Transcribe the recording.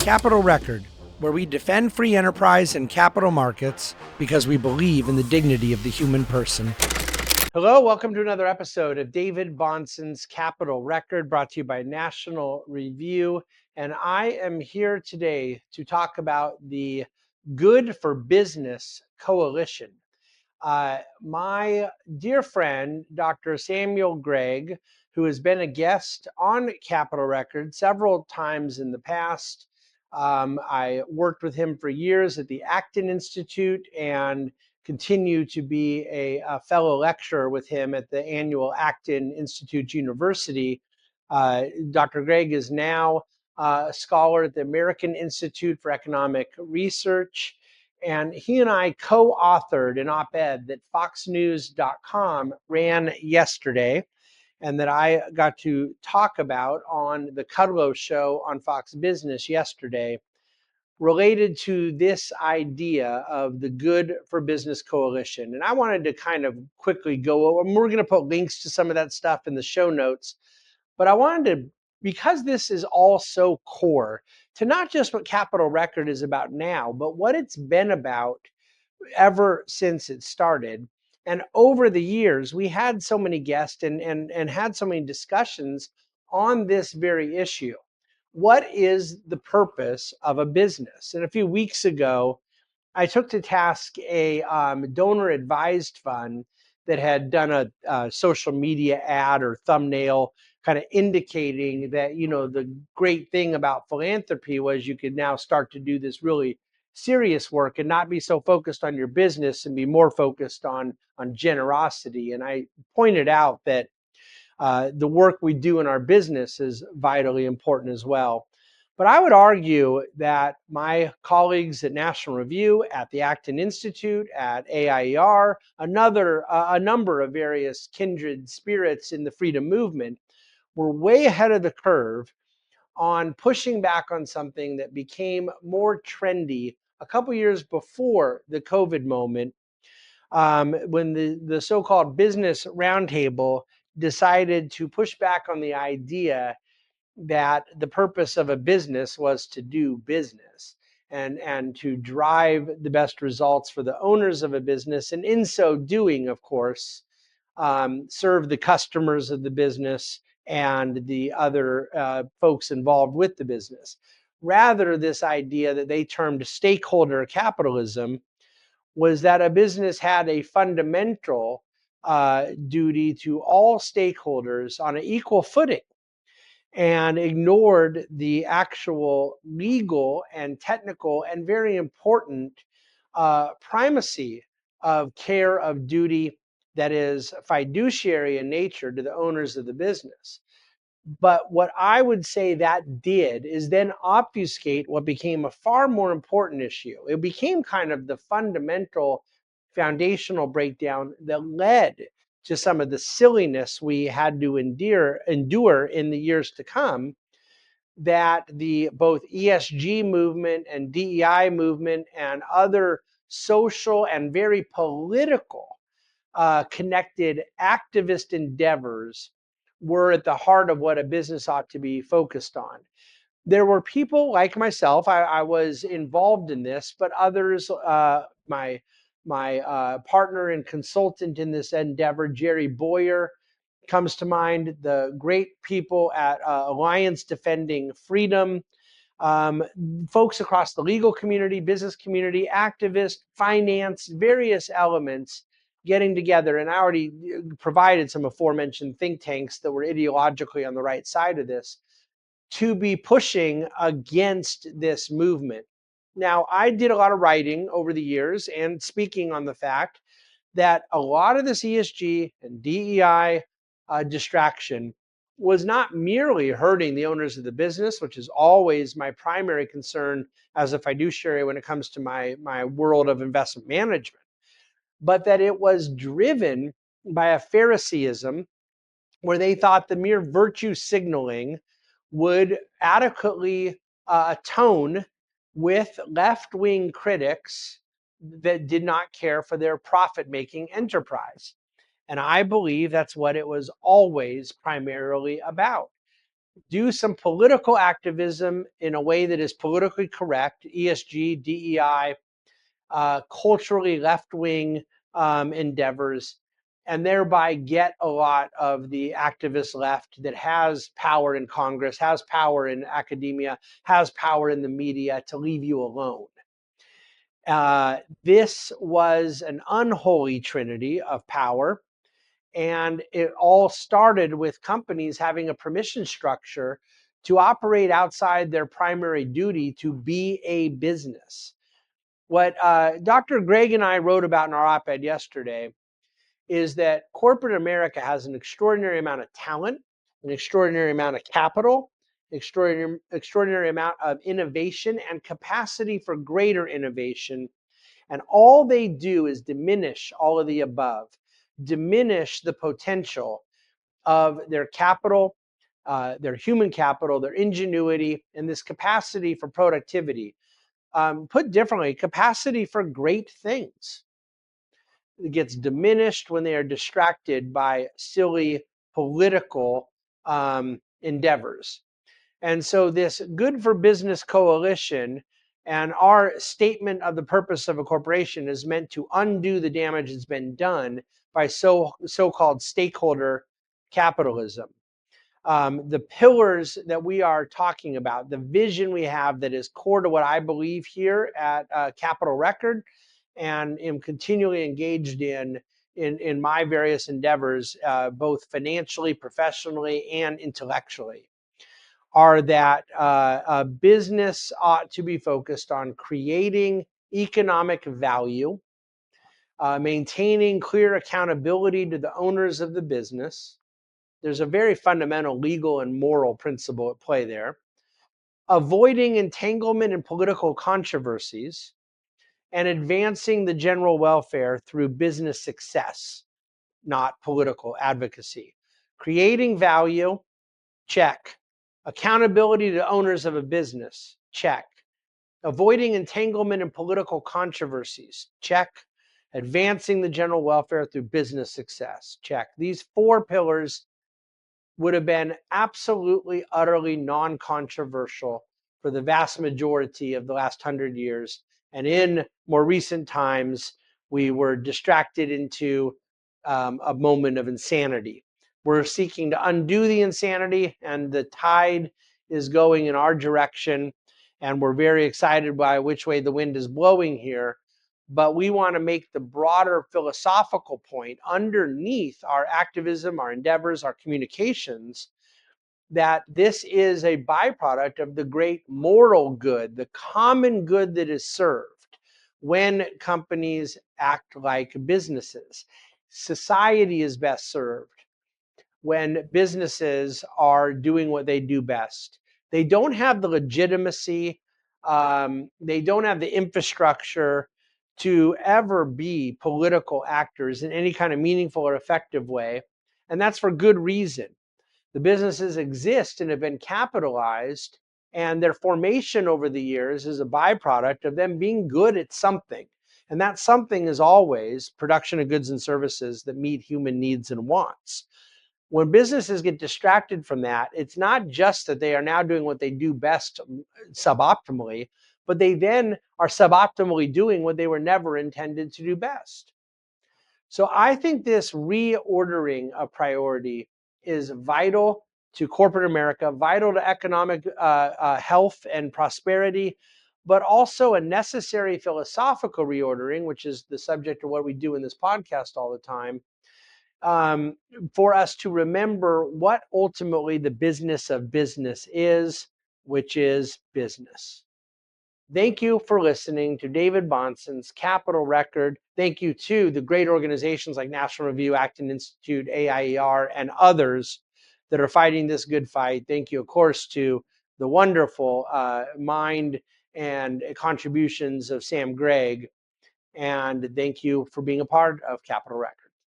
Capital Record, where we defend free enterprise and capital markets because we believe in the dignity of the human person. Hello, welcome to another episode of David Bonson's Capital Record, brought to you by National Review. And I am here today to talk about the Good for Business Coalition. My dear friend, Dr. Samuel Gregg, who has been a guest on Capital Record several times in the past. I worked with him for years at the Acton Institute and continue to be a fellow lecturer with him at the annual Acton Institute University. Dr. Gregg is now a scholar at the American Institute for Economic Research. And he and I co-authored an op-ed that foxnews.com ran yesterday and that I got to talk about on the Kudlow show on Fox Business yesterday, related to this idea of the Good for Business Coalition. And I wanted to kind of quickly go over, and we're going to put links to some of that stuff in the show notes, but I wanted to, because this is all so core to not just what Capital Record is about now, but what it's been about ever since it started. And over the years, we had so many guests and had so many discussions on this very issue. What is the purpose of a business? And a few weeks ago, I took to task a donor advised fund that had done a social media ad or thumbnail kind of indicating that, you know, the great thing about philanthropy was you could now start to do this really serious work and not be so focused on your business and be more focused on generosity. And I pointed out that the work we do in our business is vitally important as well. But I would argue that my colleagues at National Review, at the Acton Institute, at AIER, a number of various kindred spirits in the freedom movement were way ahead of the curve on pushing back on something that became more trendy a couple years before the COVID moment, when the so-called business roundtable decided to push back on the idea that the purpose of a business was to do business and to drive the best results for the owners of a business. And in so doing, of course, serve the customers of the business and the other folks involved with the business. Rather, this idea that they termed stakeholder capitalism was that a business had a fundamental duty to all stakeholders on an equal footing, and ignored the actual legal and technical and very important primacy of care of duty that is fiduciary in nature to the owners of the business. But what I would say that did is then obfuscate what became a far more important issue. It became kind of the fundamental foundational breakdown that led to some of the silliness we had to endure in the years to come, that the both ESG movement and DEI movement and other social and very political connected activist endeavors were at the heart of what a business ought to be focused on. There were people like myself, I was involved in this, but others, my partner and consultant in this endeavor, Jerry Boyer, comes to mind, the great people at Alliance Defending Freedom, folks across the legal community, business community, activists, finance, various elements getting together. And I already provided some aforementioned think tanks that were ideologically on the right side of this to be pushing against this movement. Now, I did a lot of writing over the years and speaking on the fact that a lot of this ESG and DEI distraction was not merely hurting the owners of the business, which is always my primary concern as a fiduciary when it comes to my world of investment management, but that it was driven by a Phariseeism where they thought the mere virtue signaling would adequately atone with left-wing critics that did not care for their profit-making enterprise. And I believe that's what it was always primarily about. do some political activism in a way that is politically correct, ESG, DEI, culturally left-wing endeavors, and thereby get a lot of the activist left that has power in Congress, has power in academia, has power in the media to leave you alone. This was an unholy trinity of power, and it all started with companies having a permission structure to operate outside their primary duty to be a business. What Dr. Gregg and I wrote about in our op-ed yesterday is that corporate America has an extraordinary amount of talent, an extraordinary amount of capital, extraordinary amount of innovation and capacity for greater innovation. And all they do is diminish all of the above, diminish the potential of their capital, their human capital, their ingenuity, and this capacity for productivity. Put differently, capacity for great things. It gets diminished when they are distracted by silly political endeavors. And so this good for business coalition and our statement of the purpose of a corporation is meant to undo the damage that's been done by so-called stakeholder capitalism. The pillars that we are talking about, the vision we have that is core to what I believe here at Capital Record, and am continually engaged in my various endeavors, both financially, professionally, and intellectually, are that a business ought to be focused on creating economic value, maintaining clear accountability to the owners of the business. There's a very fundamental legal and moral principle at play there. Avoiding entanglement in political controversies and advancing the general welfare through business success, not political advocacy. Creating value, check. Accountability to owners of a business, check. Avoiding entanglement in political controversies, check. Advancing the general welfare through business success, check. These four pillars would have been absolutely, utterly non-controversial for the vast majority of the last 100 years. And in more recent times, we were distracted into a moment of insanity. We're seeking to undo the insanity, and the tide is going in our direction. And we're very excited by which way the wind is blowing here. But we want to make the broader philosophical point underneath our activism, our endeavors, our communications, that this is a byproduct of the great moral good, the common good that is served when companies act like businesses. Society is best served when businesses are doing what they do best. They don't have the legitimacy, they don't have the infrastructure to ever be political actors in any kind of meaningful or effective way. And that's for good reason. The businesses exist and have been capitalized, and their formation over the years is a byproduct of them being good at something. And that something is always production of goods and services that meet human needs and wants. When businesses get distracted from that, it's not just that they are now doing what they do best suboptimally, but they then are suboptimally doing what they were never intended to do best. So I think this reordering of priority is vital to corporate America, vital to economic health and prosperity, but also a necessary philosophical reordering, which is the subject of what we do in this podcast all the time, for us to remember what ultimately the business of business is, which is business. Thank you for listening to David Bonson's Capital Record. Thank you to the great organizations like National Review, Acton Institute, AIER, and others that are fighting this good fight. Thank you, of course, to the wonderful mind and contributions of Sam Gregg. And thank you for being a part of Capital Record.